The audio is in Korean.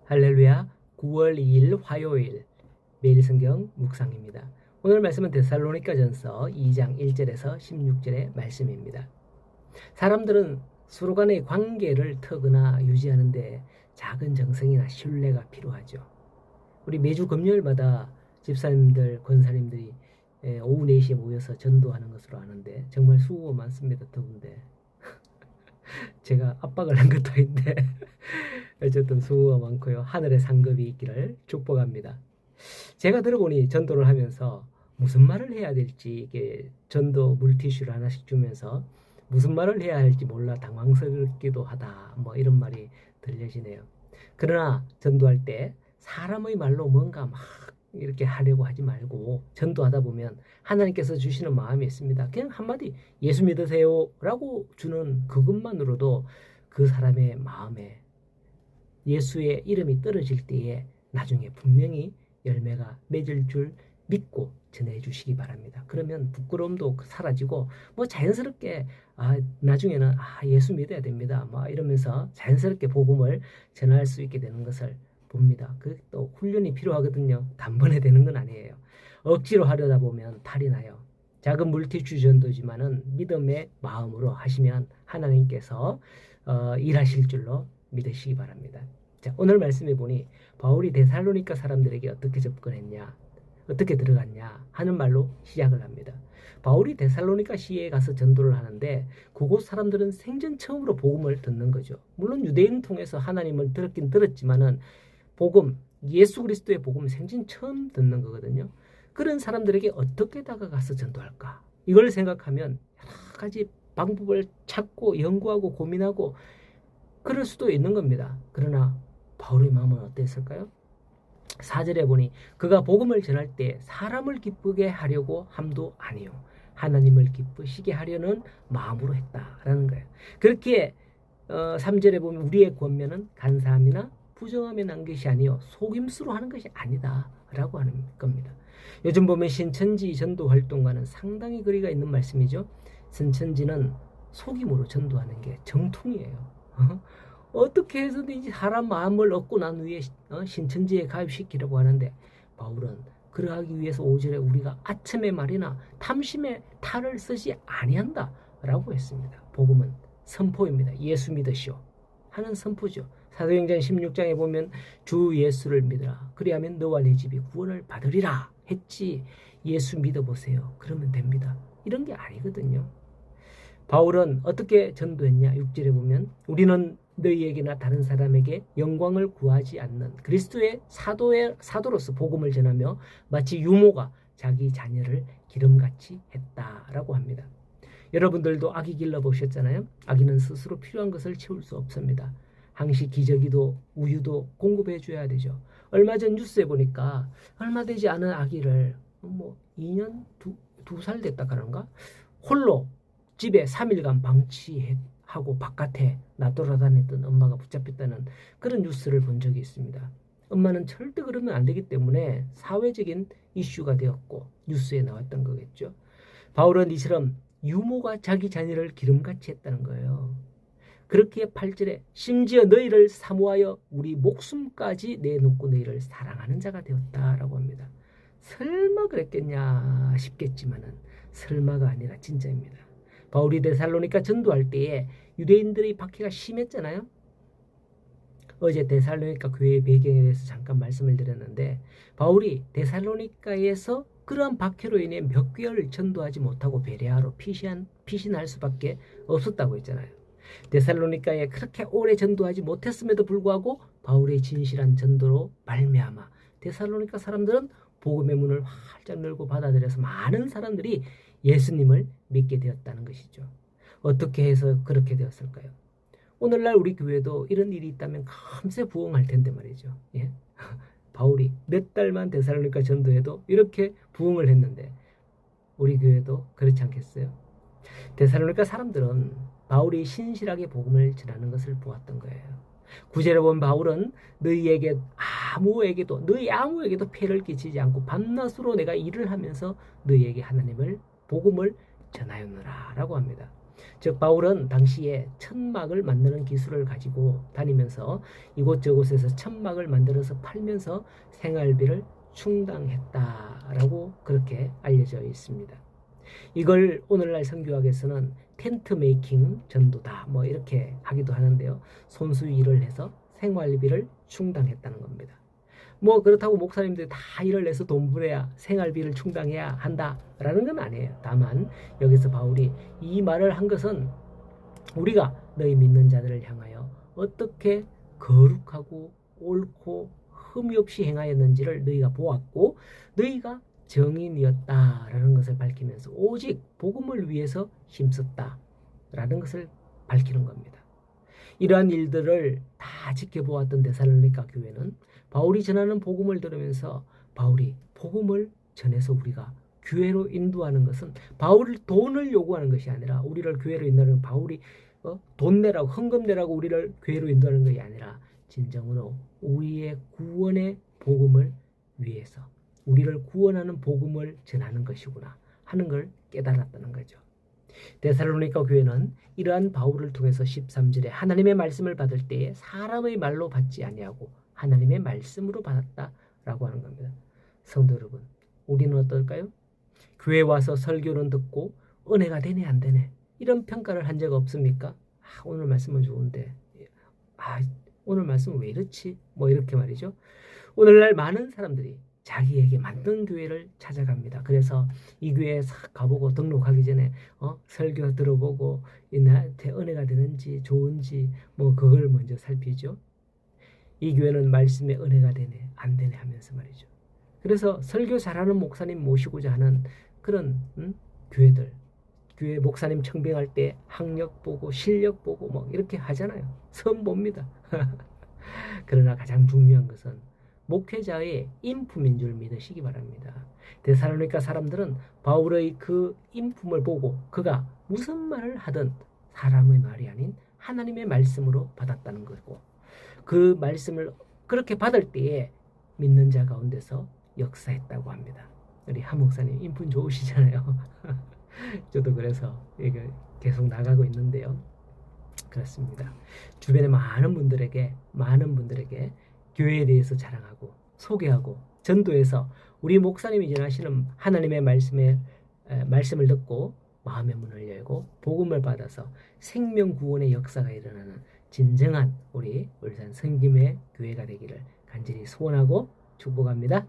할렐루야. 9월 2일 화요일 매일 성경 묵상입니다. 오늘 말씀은 데살로니가전서 2장 1절에서 16절의 말씀입니다. 사람들은 서로 간의 관계를 터거나 유지하는데 작은 정성이나 신뢰가 필요하죠. 우리 매주 금요일마다 집사님들, 권사님들이 오후 4시에 모여서 전도하는 것으로 아는데 정말 수고가 많습니다. 더운데 제가 압박을 한 것도 아닌데 어쨌든 수고가 많고요. 하늘의 상급이 있기를 축복합니다. 제가 들어보니 전도를 하면서 무슨 말을 해야 될지 이게 전도 물티슈를 하나씩 주면서 무슨 말을 해야 할지 몰라 당황스럽기도 하다 뭐 이런 말이 들려지네요. 그러나 전도할 때 사람의 말로 뭔가 막 이렇게 하려고 하지 말고 전도하다 보면 하나님께서 주시는 마음이 있습니다. 그냥 한마디 예수 믿으세요 라고 주는 그것만으로도 그 사람의 마음에 예수의 이름이 떨어질 때에 나중에 분명히 열매가 맺을 줄 믿고 전해 주시기 바랍니다. 그러면 부끄러움도 사라지고 뭐 자연스럽게 나중에는 예수 믿어야 됩니다. 뭐 이러면서 자연스럽게 복음을 전할 수 있게 되는 것을 봅니다. 그 또 훈련이 필요하거든요. 단번에 되는 건 아니에요. 억지로 하려다 보면 탈이 나요. 작은 물티슈 전도지만은 믿음의 마음으로 하시면 하나님께서 일하실 줄로 믿으시기 바랍니다. 자, 오늘 말씀해 보니 바울이 데살로니가 사람들에게 어떻게 접근했냐, 어떻게 들어갔냐 하는 말로 시작을 합니다. 바울이 데살로니가 시에 가서 전도를 하는데 그곳 사람들은 생전 처음으로 복음을 듣는 거죠. 물론 유대인 통해서 하나님을 들었긴 들었지만은 복음, 예수 그리스도의 복음 생전 처음 듣는 거거든요. 그런 사람들에게 어떻게 다가가서 전도할까? 이걸 생각하면 여러 가지 방법을 찾고 연구하고 고민하고 그럴 수도 있는 겁니다. 그러나 바울의 마음은 어땠을까요? 4절에 보니 그가 복음을 전할 때 사람을 기쁘게 하려고 함도 아니요 하나님을 기쁘시게 하려는 마음으로 했다라는 거예요. 그렇게 3절에 보면 우리의 권면은 간사함이나 부정함에 난 것이 아니요 속임수로 하는 것이 아니다라고 하는 겁니다. 요즘 보면 신천지 전도 활동과는 상당히 거리가 있는 말씀이죠. 신천지는 속임으로 전도하는 게 정통이에요. 어떻게 해서든지 사람 마음을 얻고 난 후에 신천지에 가입시키려고 하는데 바울은 그러하기 위해서 5절에 우리가 아첨의 말이나 탐심의 탈을 쓰지 아니한다 라고 했습니다. 복음은 선포입니다. 예수 믿으시오 하는 선포죠. 사도행전 16장에 보면 주 예수를 믿으라 그리하면 너와 네 집이 구원을 받으리라 했지 예수 믿어보세요 그러면 됩니다. 이런 게 아니거든요. 바울은 어떻게 전도했냐? 6절에 보면 우리는 너희에게나 다른 사람에게 영광을 구하지 않는 그리스도의 사도로서 복음을 전하며 마치 유모가 자기 자녀를 기름같이 했다라고 합니다. 여러분들도 아기 길러보셨잖아요. 아기는 스스로 필요한 것을 채울 수 없습니다. 항시 기저귀도 우유도 공급해 줘야 되죠. 얼마 전 뉴스에 보니까 얼마 되지 않은 아기를 2년 2살 됐다 그런가 홀로 집에 3일간 방치하고 바깥에 놔돌아다녔던 엄마가 붙잡혔다는 그런 뉴스를 본 적이 있습니다. 엄마는 절대 그러면 안 되기 때문에 사회적인 이슈가 되었고 뉴스에 나왔던 거겠죠. 바울은 이처럼 유모가 자기 자녀를 기름같이 했다는 거예요. 그렇게 8절에 심지어 너희를 사모하여 우리 목숨까지 내놓고 너희를 사랑하는 자가 되었다라고 합니다. 설마 그랬겠냐 싶겠지만은 설마가 아니라 진짜입니다. 바울이 데살로니가 전도할 때에 유대인들의 박해가 심했잖아요. 어제 데살로니가 교회의 배경에 대해서 잠깐 말씀을 드렸는데 바울이 데살로니가에서 그러한 박해로 인해 몇 개월 전도하지 못하고 베레아로 피신할 수밖에 없었다고 했잖아요. 데살로니가에 그렇게 오래 전도하지 못했음에도 불구하고 바울의 진실한 전도로 말미암아 데살로니가 사람들은 복음의 문을 활짝 열고 받아들여서 많은 사람들이 예수님을 믿게 되었다는 것이죠. 어떻게 해서 그렇게 되었을까요? 오늘날 우리 교회도 이런 일이 있다면 금세 부흥할 텐데 말이죠. 예? 바울이 몇 달만 데살로니가 전도해도 이렇게 부흥을 했는데 우리 교회도 그렇지 않겠어요? 데살로니가 사람들은 바울이 신실하게 복음을 전하는 것을 보았던 거예요. 9절에 보면 바울은 너희 아무에게도 폐를 끼치지 않고 밤낮으로 내가 일을 하면서 너희에게 하나님을 복음을 전하였노라 라고 합니다. 즉 바울은 당시에 천막을 만드는 기술을 가지고 다니면서 이곳저곳에서 천막을 만들어서 팔면서 생활비를 충당했다라고 그렇게 알려져 있습니다. 이걸 오늘날 선교학에서는 텐트 메이킹 전도다 뭐 이렇게 하기도 하는데요. 손수 일을 해서 생활비를 충당했다는 겁니다. 뭐 그렇다고 목사님들이 다 일을 내서 돈 벌어야 생활비를 충당해야 한다라는 건 아니에요. 다만 여기서 바울이 이 말을 한 것은 우리가 너희 믿는 자들을 향하여 어떻게 거룩하고 옳고 흠이 없이 행하였는지를 너희가 보았고 너희가 정인이었다라는 것을 밝히면서 오직 복음을 위해서 힘썼다라는 것을 밝히는 겁니다. 이러한 일들을 다 지켜보았던 데살로니가 교회는 바울이 전하는 복음을 들으면서 바울이 복음을 전해서 우리가 교회로 인도하는 것은 바울이 돈을 요구하는 것이 아니라 우리를 교회로 인도하는 바울이 돈 내라고 헌금 내라고 우리를 교회로 인도하는 것이 아니라 진정으로 우리의 구원의 복음을 위해서 우리를 구원하는 복음을 전하는 것이구나 하는 걸 깨달았다는 거죠. 데살로니가 교회는 이러한 바울을 통해서 13절에 하나님의 말씀을 받을 때에 사람의 말로 받지 아니하고 하나님의 말씀으로 받았다라고 하는 겁니다. 성도 여러분, 우리는 어떨까요? 교회 와서 설교는 듣고 은혜가 되네 안 되네 이런 평가를 한 적 없습니까? 오늘 말씀은 좋은데 오늘 말씀은 왜 이렇지? 뭐 이렇게 말이죠. 오늘날 많은 사람들이 자기에게 맞는 교회를 찾아갑니다. 그래서 이 교회에 싹 가보고 등록하기 전에 설교 들어보고 나한테 은혜가 되는지 좋은지 뭐 그걸 먼저 살피죠. 이 교회는 말씀에 은혜가 되네 안 되네 하면서 말이죠. 그래서 설교 잘하는 목사님 모시고자 하는 그런 교회들 교회 목사님 청빙할 때 학력 보고 실력 보고 뭐 이렇게 하잖아요. 선 봅니다. 그러나 가장 중요한 것은 목회자의 인품인 줄 믿으시기 바랍니다. 데살로니가 사람들은 바울의 그 인품을 보고 그가 무슨 말을 하든 사람의 말이 아닌 하나님의 말씀으로 받았다는 거고 그 말씀을 그렇게 받을 때에 믿는 자 가운데서 역사했다고 합니다. 우리 한 목사님 인품 좋으시잖아요. 저도 그래서 이게 계속 나가고 있는데요. 그렇습니다. 주변의 많은 분들에게 교회에 대해서 자랑하고 소개하고 전도해서 우리 목사님이 전하시는 하나님의 말씀을 듣고 마음의 문을 열고 복음을 받아서 생명 구원의 역사가 일어나는 진정한 우리 울산 성김의 교회가 되기를 간절히 소원하고 축복합니다.